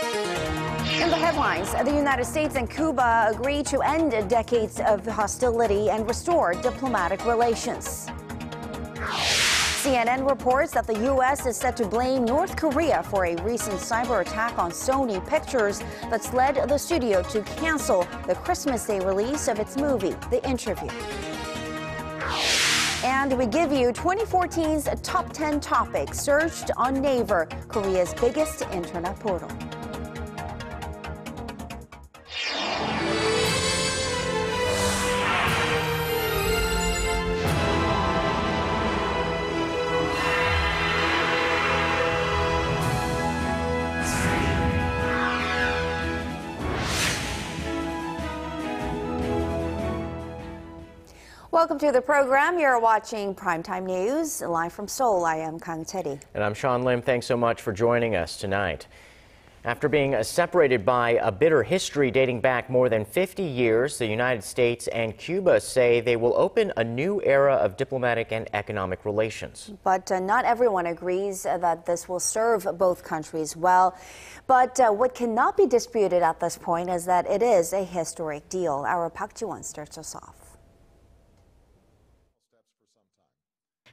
In the headlines, the United States and Cuba agree to end decades of hostility and restore diplomatic relations. CNN reports that the U.S. is set to blame North Korea for a recent cyber attack on Sony Pictures that's led the studio to cancel the Christmas Day release of its movie, The Interview. And we give you 2014's top 10 topics searched on Naver, Korea's biggest internet portal. Welcome to the program. You're watching Primetime News. Live from Seoul, I am Kang Tae-ri. And I'm Sean Lim. Thanks so much for joining us tonight. After being separated by a bitter history dating back more than 50 years, the United States and Cuba say they will open a new era of diplomatic and economic relations. But not everyone agrees that this will serve both countries well. But what cannot be disputed at this point is that it is a historic deal. Our Park Ji-won starts us off.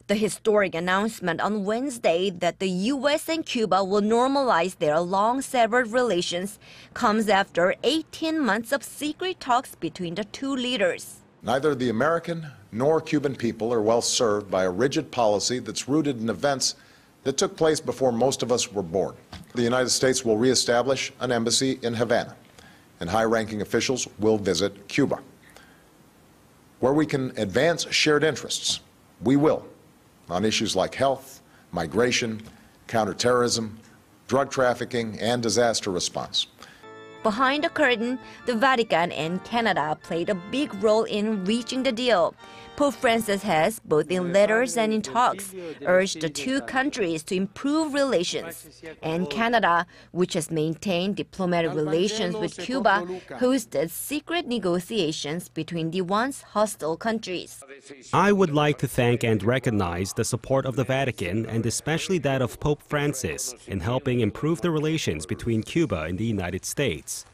The historic announcement on Wednesday that the U.S. and Cuba will normalize their long-severed relations comes after 18 months of secret talks between the two leaders. Neither the American nor Cuban people are well served by a rigid policy that's rooted in events that took place before most of us were born. The United States will reestablish an embassy in Havana, and high-ranking officials will visit Cuba. Where we can advance shared interests, we will, on issues like health, migration, counterterrorism, drug trafficking, and disaster response. Behind the curtain, the Vatican and Canada played a big role in reaching the deal. Pope Francis has, both in letters and in talks, urged the two countries to improve relations. And Canada, which has maintained diplomatic relations with Cuba, hosted secret negotiations between the once hostile countries. I would like to thank and recognize the support of the Vatican, and especially that of Pope Francis, in helping improve the relations between Cuba and the United States.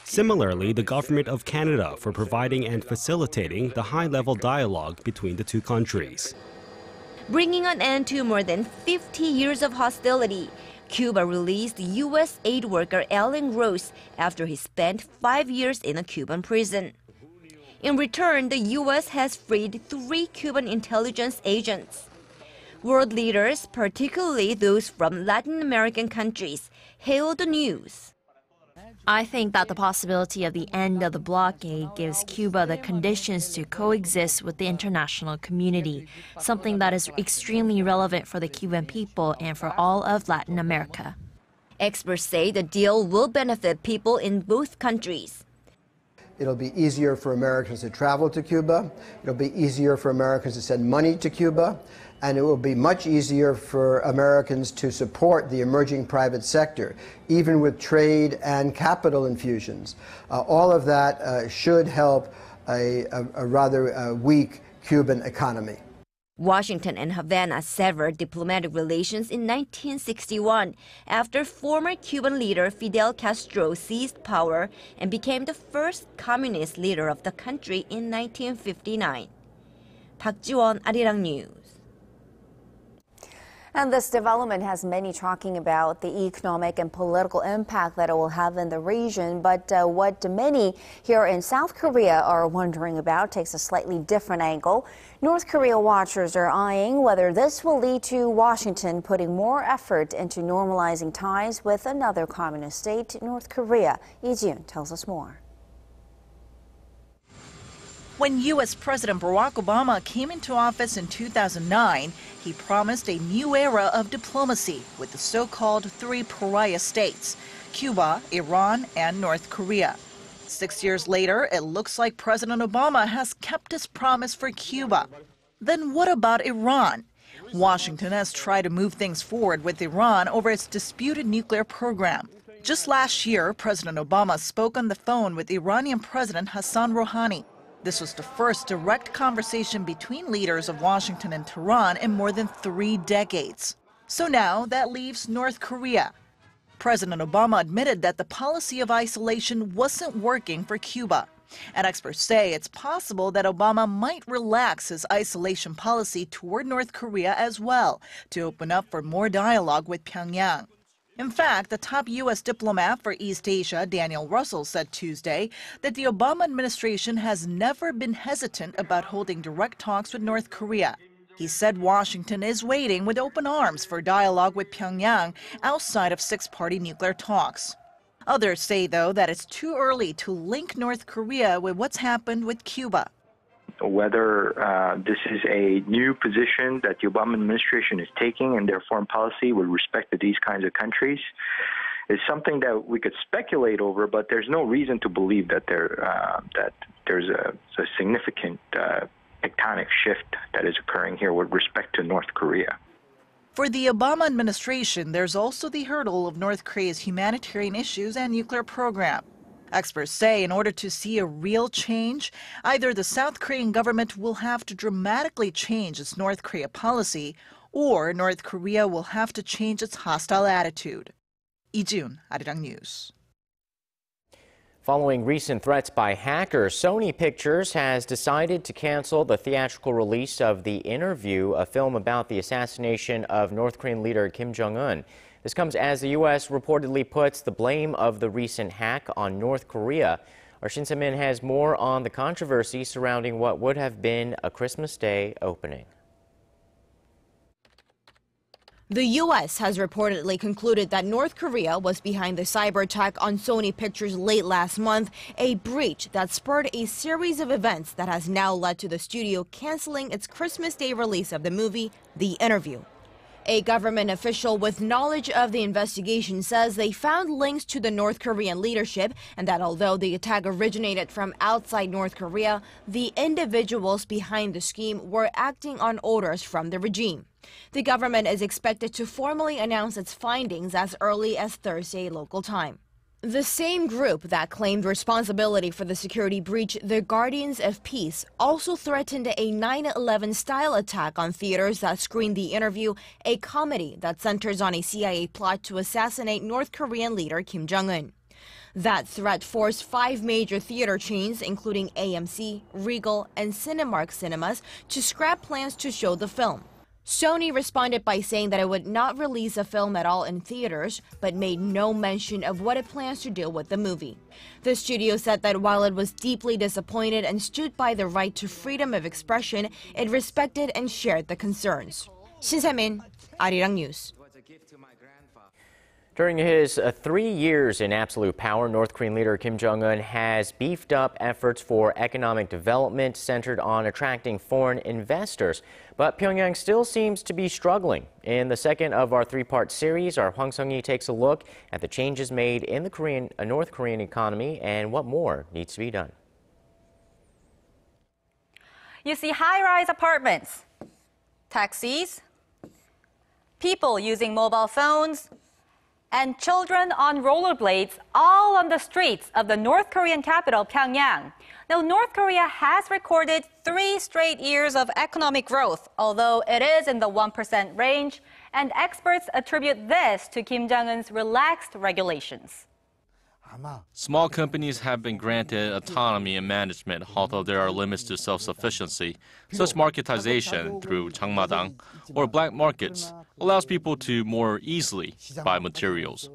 Similarly, the government of Canada for providing and facilitating the high-level dialogue between the two countries. Bringing an end to more than 50 years of hostility, Cuba released U.S. aid worker Alan Rose after he spent 5 years in a Cuban prison. In return, the U.S. has freed 3 Cuban intelligence agents. World leaders, particularly those from Latin American countries, hailed the news. I think that the possibility of the end of the blockade gives Cuba the conditions to coexist with the international community, something that is extremely relevant for the Cuban people and for all of Latin America. Experts say the deal will benefit people in both countries. It'll be easier for Americans to travel to Cuba. It'll be easier for Americans to send money to Cuba. And it will be much easier for Americans to support the emerging private sector, even with trade and capital infusions. All of that should help a rather weak Cuban economy. Washington and Havana severed diplomatic relations in 1961 after former Cuban leader Fidel Castro seized power and became the first communist leader of the country in 1959. Park Ji-won, Arirang News. And this development has many talking about the economic and political impact that it will have in the region. But what many here in South Korea are wondering about takes a slightly different angle. North Korea watchers are eyeing whether this will lead to Washington putting more effort into normalizing ties with another communist state, North Korea. Lee Ji-yoon tells us more. When U.S. President Barack Obama came into office in 2009, he promised a new era of diplomacy with the so-called 3 pariah states, Cuba, Iran, and North Korea. 6 years later, it looks like President Obama has kept his promise for Cuba. Then what about Iran? Washington has tried to move things forward with Iran over its disputed nuclear program. Just last year, President Obama spoke on the phone with Iranian President Hassan Rouhani. This was the first direct conversation between leaders of Washington and Tehran in more than 3 decades. So now that leaves North Korea. President Obama admitted that the policy of isolation wasn't working for Cuba. And experts say it's possible that Obama might relax his isolation policy toward North Korea as well, to open up for more dialogue with Pyongyang. In fact, the top U.S. diplomat for East Asia, Daniel Russell, said Tuesday that the Obama administration has never been hesitant about holding direct talks with North Korea. He said Washington is waiting with open arms for dialogue with Pyongyang outside of six-party nuclear talks. Others say, though, that it's too early to link North Korea with what's happened with Cuba. Whether this is a new position that the Obama administration is taking in their foreign policy with respect to these kinds of countries is something that we could speculate over, but there's no reason to believe that there's a significant tectonic shift that is occurring here with respect to North Korea. For the Obama administration, there's also the hurdle of North Korea's humanitarian issues and nuclear program. Experts say in order to see a real change, either the South Korean government will have to dramatically change its North Korea policy, or North Korea will have to change its hostile attitude. Lee Jun, Arirang News. Following recent threats by hackers, Sony Pictures has decided to cancel the theatrical release of The Interview, a film about the assassination of North Korean leader Kim Jong-un. This comes as the U.S. reportedly puts the blame of the recent hack on North Korea. Our Shin Se-min has more on the controversy surrounding what would have been a Christmas Day opening. The U.S. has reportedly concluded that North Korea was behind the cyber attack on Sony Pictures late last month, a breach that spurred a series of events that has now led to the studio canceling its Christmas Day release of the movie, The Interview. A government official with knowledge of the investigation says they found links to the North Korean leadership and that although the attack originated from outside North Korea, the individuals behind the scheme were acting on orders from the regime. The government is expected to formally announce its findings as early as Thursday local time. The same group that claimed responsibility for the security breach, the Guardians of Peace, also threatened a 9/11-style attack on theaters that screened The Interview, a comedy that centers on a CIA plot to assassinate North Korean leader Kim Jong-un. That threat forced 5 major theater chains, including AMC, Regal, and Cinemark Cinemas, to scrap plans to show the film. Sony responded by saying that it would not release a film at all in theaters, but made no mention of what it plans to do with the movie. The studio said that while it was deeply disappointed and stood by the right to freedom of expression, it respected and shared the concerns. Shin Se-min, Arirang News. During his 3 years in absolute power, North Korean leader Kim Jong-un has beefed up efforts for economic development centered on attracting foreign investors. But Pyongyang still seems to be struggling. In the second of our 3-part series, our Hwang Sung-yi takes a look at the changes made in the North Korean economy and what more needs to be done. You see high-rise apartments, taxis, people using mobile phones, and children on rollerblades all on the streets of the North Korean capital, Pyongyang. Now, North Korea has recorded 3 straight years of economic growth, although it is in the 1% range, and experts attribute this to Kim Jong-un's relaxed regulations. Small companies have been granted autonomy in management, although there are limits to self-sufficiency. Such marketization through changmadang or black markets allows people to more easily buy materials.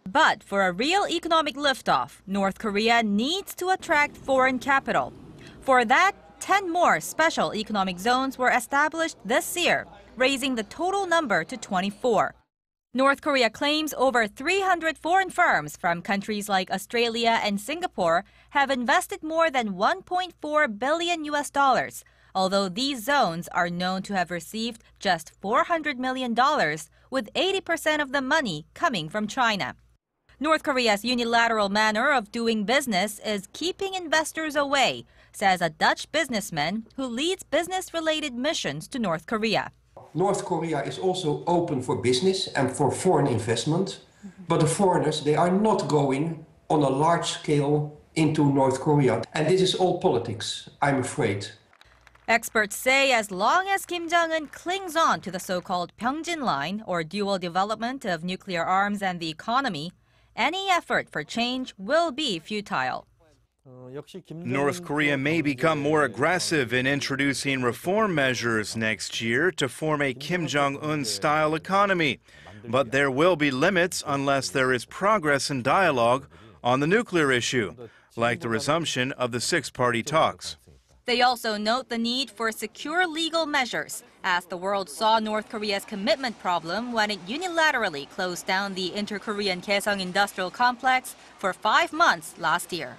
But for a real economic liftoff, North Korea needs to attract foreign capital. For that, 10 more special economic zones were established this year, raising the total number to 24. North Korea claims over 300 foreign firms from countries like Australia and Singapore have invested more than $1.4 billion, although these zones are known to have received just $400 million, with 80% of the money coming from China. North Korea's unilateral manner of doing business is keeping investors away, says a Dutch businessman who leads business-related missions to North Korea. North Korea is also open for business and for foreign investment, but the foreigners, they are not going on a large scale into North Korea. And this is all politics, I'm afraid. Experts say as long as Kim Jong-un clings on to the so-called Pyeongjin line, or dual development of nuclear arms and the economy, any effort for change will be futile. North Korea may become more aggressive in introducing reform measures next year to form a Kim Jong-un-style economy. But there will be limits unless there is progress in dialogue on the nuclear issue, like the resumption of the six-party talks. They also note the need for secure legal measures, as the world saw North Korea's commitment problem when it unilaterally closed down the Inter-Korean Kaesong Industrial Complex for 5 months last year.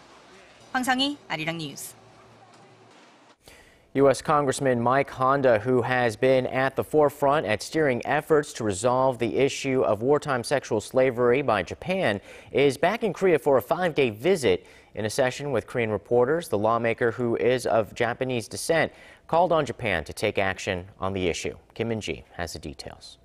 황상희, Arirang News. U.S. Congressman Mike Honda, who has been at the forefront at steering efforts to resolve the issue of wartime sexual slavery by Japan, is back in Korea for a 5-day visit. In a session with Korean reporters, the lawmaker, who is of Japanese descent, called on Japan to take action on the issue. Kim Min-ji has the details.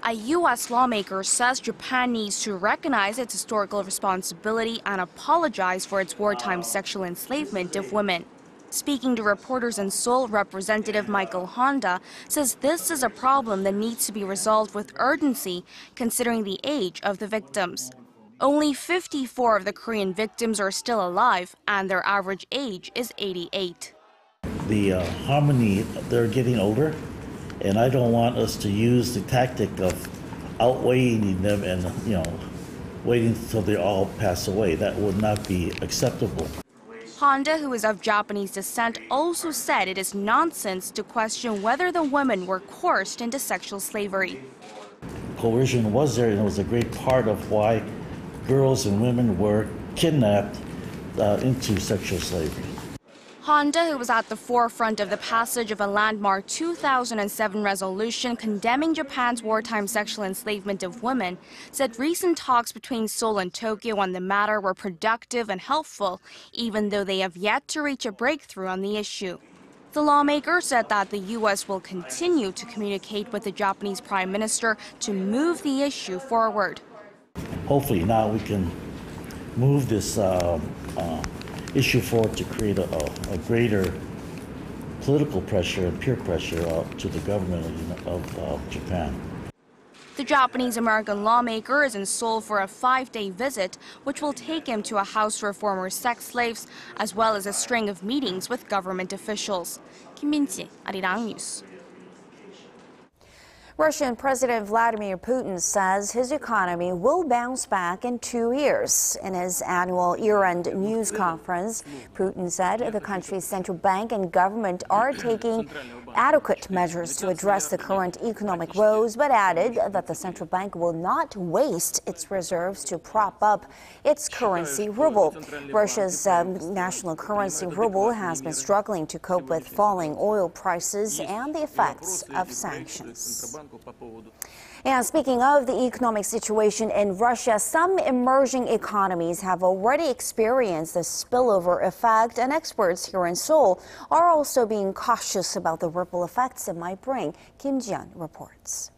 A U.S. lawmaker says Japan needs to recognize its historical responsibility and apologize for its wartime sexual enslavement of women. Speaking to reporters in Seoul, Representative Michael Honda says this is a problem that needs to be resolved with urgency, considering the age of the victims. Only 54 of the Korean victims are still alive, and their average age is 88. The harmony, they're getting older, and I don't want us to use the tactic of outweighing them and, waiting until they all pass away. That would not be acceptable. Honda, who is of Japanese descent, also said it is nonsense to question whether the women were coerced into sexual slavery. Coercion was there, and it was a great part of why girls and women were kidnapped into sexual slavery. Honda, who was at the forefront of the passage of a landmark 2007 resolution condemning Japan's wartime sexual enslavement of women, said recent talks between Seoul and Tokyo on the matter were productive and helpful, even though they have yet to reach a breakthrough on the issue. The lawmaker said that the U.S. will continue to communicate with the Japanese Prime Minister to move the issue forward. Hopefully now we can move this issue forward to create a greater political pressure and peer pressure to the government of Japan. The Japanese-American lawmaker is in Seoul for a 5-day visit, which will take him to a house for former sex slaves, as well as a string of meetings with government officials. Kim Min-ji, Arirang News. Russian President Vladimir Putin says his economy will bounce back in 2 years. In his annual year-end news conference, Putin said the country's central bank and government are taking adequate measures to address the current economic woes, but added that the central bank will not waste its reserves to prop up its currency ruble. Russia's national currency ruble has been struggling to cope with falling oil prices and the effects of sanctions. And speaking of the economic situation in Russia, some emerging economies have already experienced the spillover effect, and experts here in Seoul are also being cautious about the ripple effects it might bring. Kim Ji-yeon reports.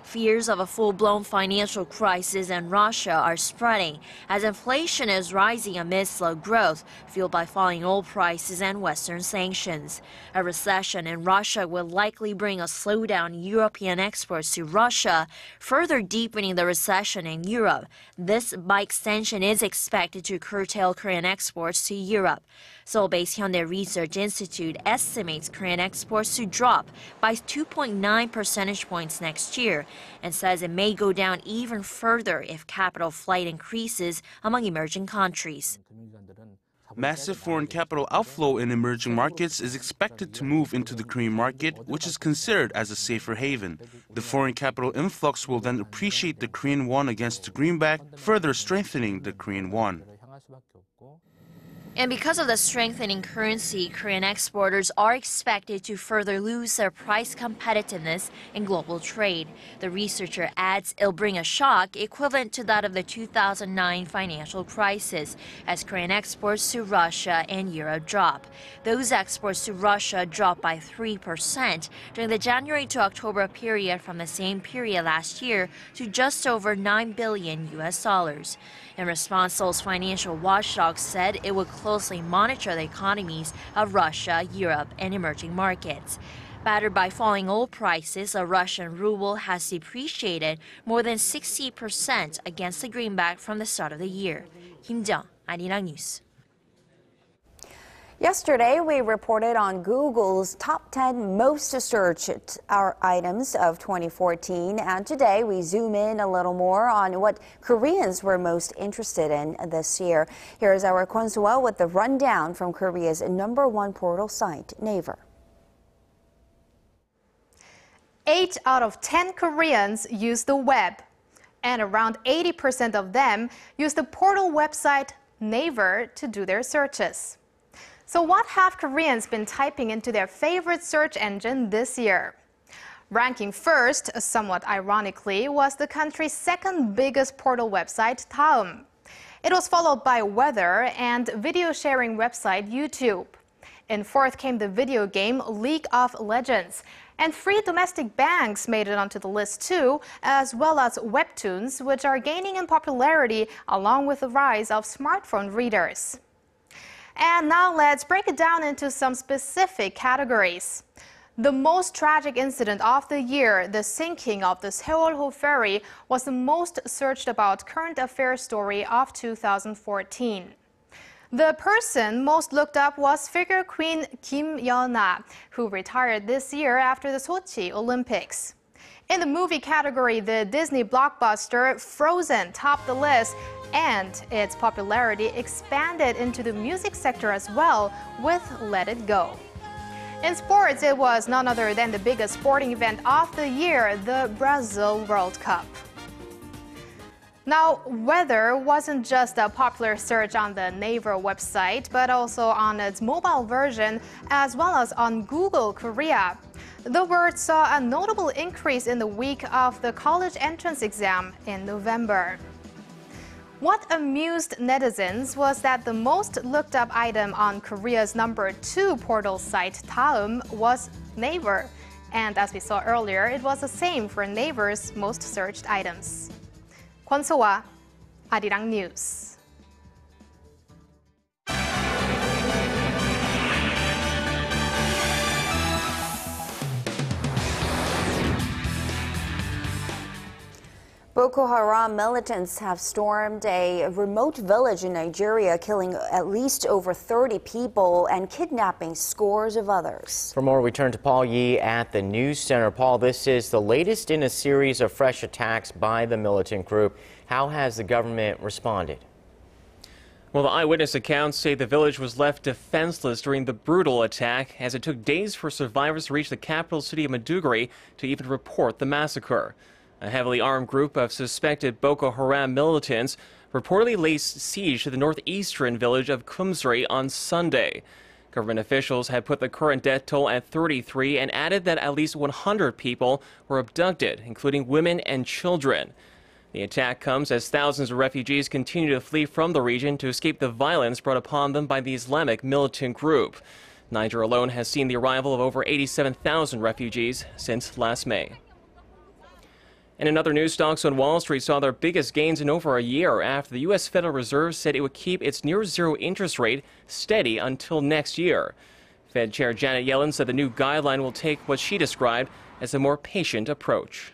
Fears of a full-blown financial crisis in Russia are spreading as inflation is rising amid slow growth, fueled by falling oil prices and Western sanctions. A recession in Russia will likely bring a slowdown in European exports to Russia, further deepening the recession in Europe. This, by extension, is expected to curtail Korean exports to Europe. Seoul-based Hyundai Research Institute estimates Korean exports to drop by 2.9 percentage points next year, and says it may go down even further if capital flight increases among emerging countries. Massive foreign capital outflow in emerging markets is expected to move into the Korean market, which is considered as a safer haven. The foreign capital influx will then appreciate the Korean won against the greenback, further strengthening the Korean won. And because of the strengthening currency, Korean exporters are expected to further lose their price competitiveness in global trade. The researcher adds it'll bring a shock equivalent to that of the 2009 financial crisis, as Korean exports to Russia and Europe drop. Those exports to Russia dropped by 3% during the January to October period from the same period last year to just over $9 billion US. In response, Seoul's financial watchdog said it would closely monitor the economies of Russia, Europe, and emerging markets. Battered by falling oil prices, the Russian ruble has depreciated more than 60% against the greenback from the start of the year. Kim Jung, Arirang News. Yesterday, we reported on Google's top 10 most searched items of 2014. And today, we zoom in a little more on what Koreans were most interested in this year. Here's our Kwon So-woo with the rundown from Korea's #1 portal site, Naver. 8 out of 10 Koreans use the web, and around 80% of them use the portal website Naver to do their searches. So what have Koreans been typing into their favorite search engine this year? Ranking first, somewhat ironically, was the country's second biggest portal website, TIME. It was followed by weather and video sharing website YouTube. In fourth came the video game League of Legends. And free domestic banks made it onto the list too, as well as webtoons, which are gaining in popularity along with the rise of smartphone readers. And now let's break it down into some specific categories. The most tragic incident of the year, the sinking of the Seoul ferry, was the most searched about current affairs story of 2014. The person most looked up was figure queen Kim Yeona, who retired this year after the Sochi Olympics. In the movie category, the Disney blockbuster Frozen topped the list, and its popularity expanded into the music sector as well with Let It Go. In sports, it was none other than the biggest sporting event of the year, the Brazil World Cup. Now, weather wasn't just a popular search on the Naver website, but also on its mobile version, as well as on Google Korea. The word saw a notable increase in the week of the college entrance exam in November. What amused netizens was that the most looked up item on Korea's #2 portal site, Daum, was Naver. And as we saw earlier, it was the same for Naver's most searched items. Kwon So-woo, Arirang News. Boko Haram militants have stormed a remote village in Nigeria, killing at least over 30 people and kidnapping scores of others. For more, we turn to Paul Yee at the News Center. Paul, this is the latest in a series of fresh attacks by the militant group. How has the government responded? Well, the eyewitness accounts say the village was left defenseless during the brutal attack, as it took days for survivors to reach the capital city of Maiduguri to even report the massacre. A heavily armed group of suspected Boko Haram militants reportedly laid siege to the northeastern village of Kumsri on Sunday. Government officials had put the current death toll at 33 and added that at least 100 people were abducted, including women and children. The attack comes as thousands of refugees continue to flee from the region to escape the violence brought upon them by the Islamic militant group. Niger alone has seen the arrival of over 87,000 refugees since last May. And in other news, stocks on Wall Street saw their biggest gains in over a year after the U.S. Federal Reserve said it would keep its near-zero interest rate steady until next year. Fed Chair Janet Yellen said the new guideline will take what she described as a more patient approach.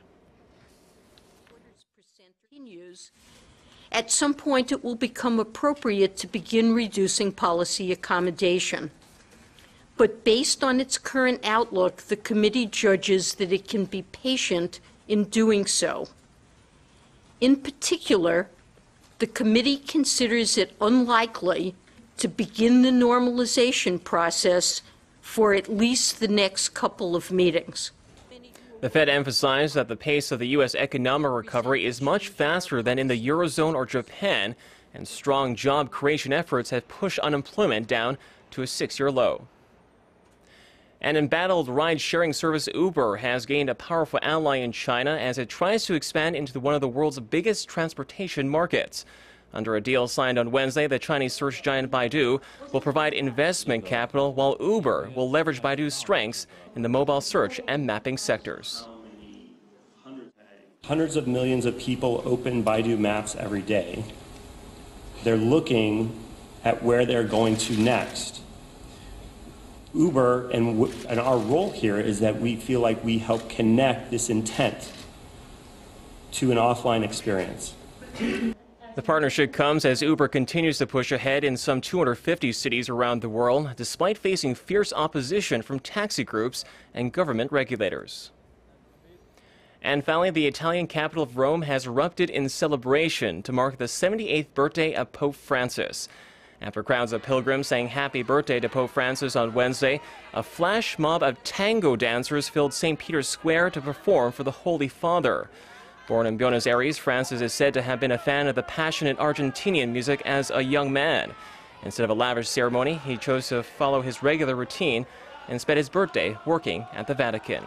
At some point, it will become appropriate to begin reducing policy accommodation. But based on its current outlook, the committee judges that it can be patient in doing so. In particular, the committee considers it unlikely to begin the normalization process for at least the next couple of meetings. The Fed emphasized that the pace of the U.S. economic recovery is much faster than in the Eurozone or Japan, and strong job creation efforts have pushed unemployment down to a 6-year low. An embattled ride-sharing service Uber has gained a powerful ally in China as it tries to expand into one of the world's biggest transportation markets. Under a deal signed on Wednesday, the Chinese search giant Baidu will provide investment capital, while Uber will leverage Baidu's strengths in the mobile search and mapping sectors. Hundreds of millions of people open Baidu Maps every day. They're looking at where they're going to next. Uber and our role here is that we feel like we help connect this intent to an offline experience. The partnership comes as Uber continues to push ahead in some 250 cities around the world, despite facing fierce opposition from taxi groups and government regulators. And finally, the Italian capital of Rome has erupted in celebration to mark the 78th birthday of Pope Francis. After crowds of pilgrims sang happy birthday to Pope Francis on Wednesday, a flash mob of tango dancers filled St. Peter's Square to perform for the Holy Father. Born in Buenos Aires, Francis is said to have been a fan of the passionate Argentinian music as a young man. Instead of a lavish ceremony, he chose to follow his regular routine and spent his birthday working at the Vatican.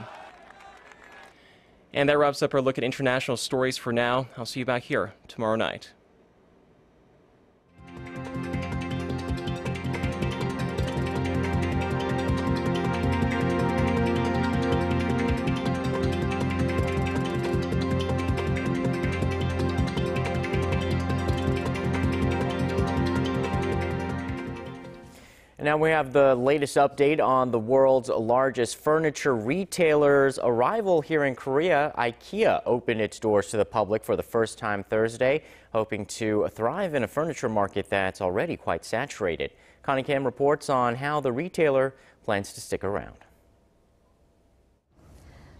And that wraps up our look at international stories for now. I'll see you back here tomorrow night. Now we have the latest update on the world's largest furniture retailer's arrival here in Korea. IKEA opened its doors to the public for the first time Thursday, hoping to thrive in a furniture market that's already quite saturated. Connie Kim reports on how the retailer plans to stick around.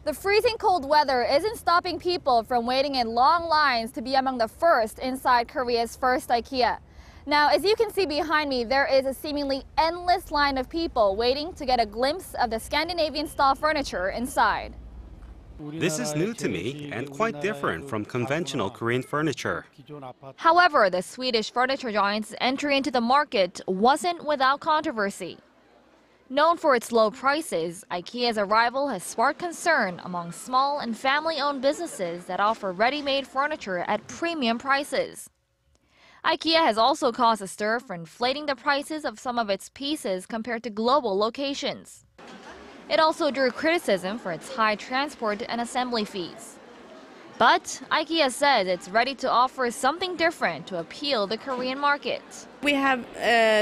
The freezing cold weather isn't stopping people from waiting in long lines to be among the first inside Korea's first IKEA. Now, as you can see behind me, there is a seemingly endless line of people waiting to get a glimpse of the Scandinavian-style furniture inside. This is new to me and quite different from conventional Korean furniture. However, the Swedish furniture giant's entry into the market wasn't without controversy. Known for its low prices, IKEA's arrival has sparked concern among small and family-owned businesses that offer ready-made furniture at premium prices. IKEA has also caused a stir for inflating the prices of some of its pieces compared to global locations. It also drew criticism for its high transport and assembly fees. But IKEA says it's ready to offer something different to appeal the Korean market. We have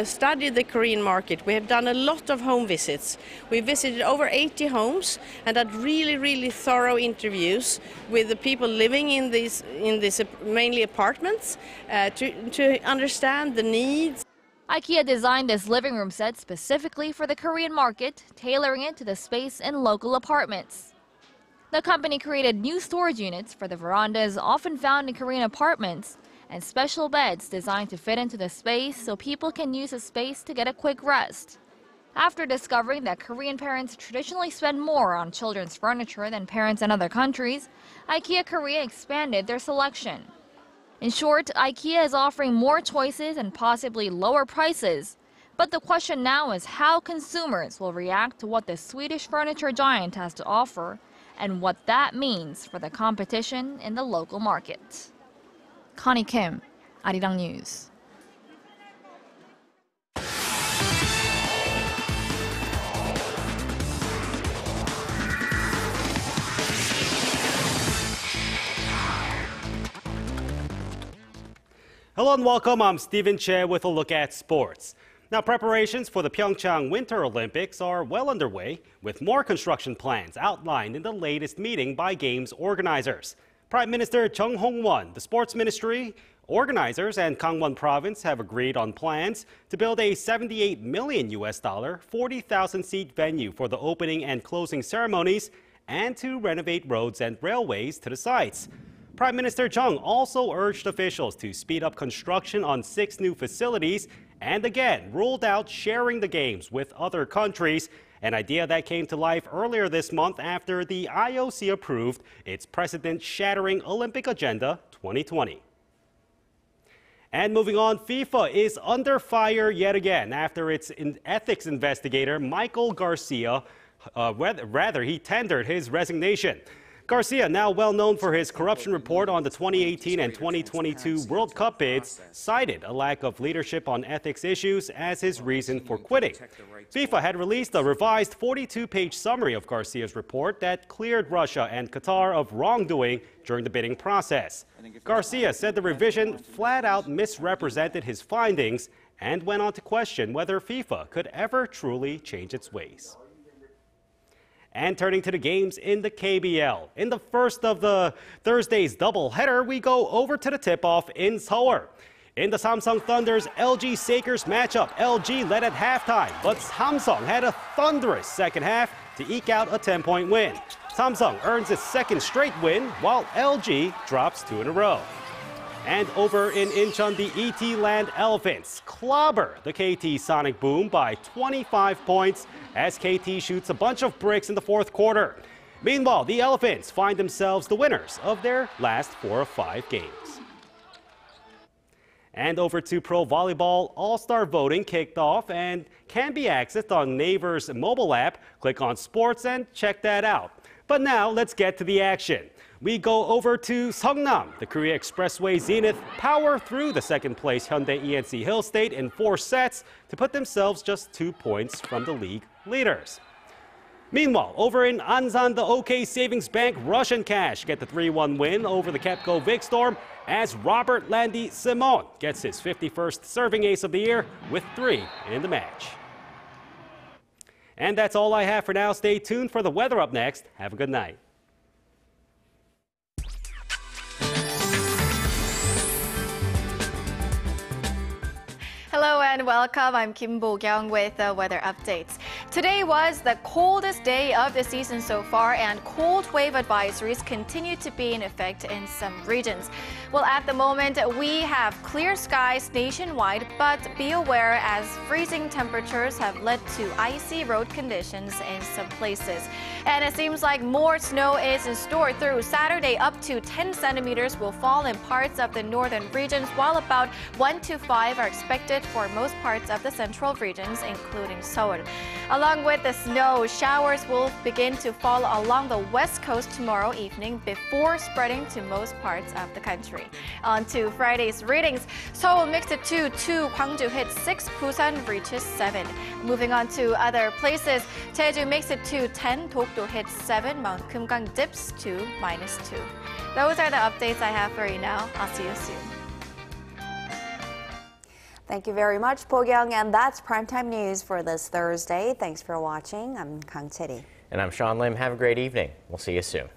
studied the Korean market. We have done a lot of home visits. We visited over 80 homes and had really thorough interviews with the people living in these mainly apartments to understand the needs. IKEA designed this living room set specifically for the Korean market, tailoring it to the space in local apartments. The company created new storage units for the verandas often found in Korean apartments and special beds designed to fit into the space so people can use the space to get a quick rest. After discovering that Korean parents traditionally spend more on children's furniture than parents in other countries, IKEA Korea expanded their selection. In short, IKEA is offering more choices and possibly lower prices. But the question now is how consumers will react to what the Swedish furniture giant has to offer and what that means for the competition in the local market. Connie Kim, Arirang News. Hello and welcome. I'm Stephen Che with a look at sports. Now, preparations for the Pyeongchang Winter Olympics are well underway, with more construction plans outlined in the latest meeting by Games organizers. Prime Minister Chung Hong-won, the Sports Ministry, organizers, and Gangwon Province have agreed on plans to build a $78 million, 40,000-seat venue for the opening and closing ceremonies and to renovate roads and railways to the sites. Prime Minister Chung also urged officials to speed up construction on 6 new facilities and again ruled out sharing the games with other countries, an idea that came to life earlier this month after the IOC approved its precedent-shattering Olympic Agenda 2020. And moving on, FIFA is under fire yet again after its ethics investigator, Michael Garcia, he tendered his resignation. Garcia, now well known for his corruption report on the 2018 and 2022 World Cup bids, cited a lack of leadership on ethics issues as his reason for quitting. FIFA had released a revised 42-page summary of Garcia's report that cleared Russia and Qatar of wrongdoing during the bidding process. Garcia said the revision flat-out misrepresented his findings and went on to question whether FIFA could ever truly change its ways. And turning to the games in the KBL. In the first of the Thursday's doubleheader, we go over to the tip-off in Seoul. In the Samsung Thunder's LG Sakers matchup, LG led at halftime, but Samsung had a thunderous second half to eke out a 10-point win. Samsung earns its second straight win, while LG drops 2 in a row. And over in Incheon, the ET Land Elephants clobber the KT Sonic Boom by 25 points as KT shoots a bunch of bricks in the fourth quarter. Meanwhile, the Elephants find themselves the winners of their last 4 of 5 games. And over to pro volleyball, all-star voting kicked off and can be accessed on Naver's mobile app. Click on sports and check that out. But now let's get to the action. We go over to Seongnam. The Korea Expressway Zenith power through the second-place Hyundai ENC Hill State in 4 sets to put themselves just 2 points from the league leaders. Meanwhile, over in Ansan, the OK Savings Bank Russian Cash get the 3-1 win over the KEPCO Big Storm as Robert Landy Simon gets his 51st serving ace of the year with 3 in the match. And that's all I have for now. Stay tuned for the weather up next. Have a good night. Hello and welcome. I'm Kim Bo-kyung with the weather updates. Today was the coldest day of the season so far, and cold wave advisories continue to be in effect in some regions. Well, at the moment, we have clear skies nationwide, but be aware as freezing temperatures have led to icy road conditions in some places. And it seems like more snow is in store through Saturday. Up to 10 centimeters will fall in parts of the northern regions, while about 1 to 5 are expected for most parts of the central regions, including Seoul. Along with the snow, showers will begin to fall along the west coast tomorrow evening before spreading to most parts of the country. On to Friday's readings. Seoul mixed it to 2, Gwangju hit 6, Busan reaches 7. Moving on to other places, Jeju makes it to 10, Dokdo hits 7, Mount Kumgang dips to -2. Those are the updates I have for you now. I'll see you soon. Thank you very much, Bo-kyung, and that's Primetime News for this Thursday. Thanks for watching. I'm Kang Cheri. And I'm Sean Lim. Have a great evening. We'll see you soon.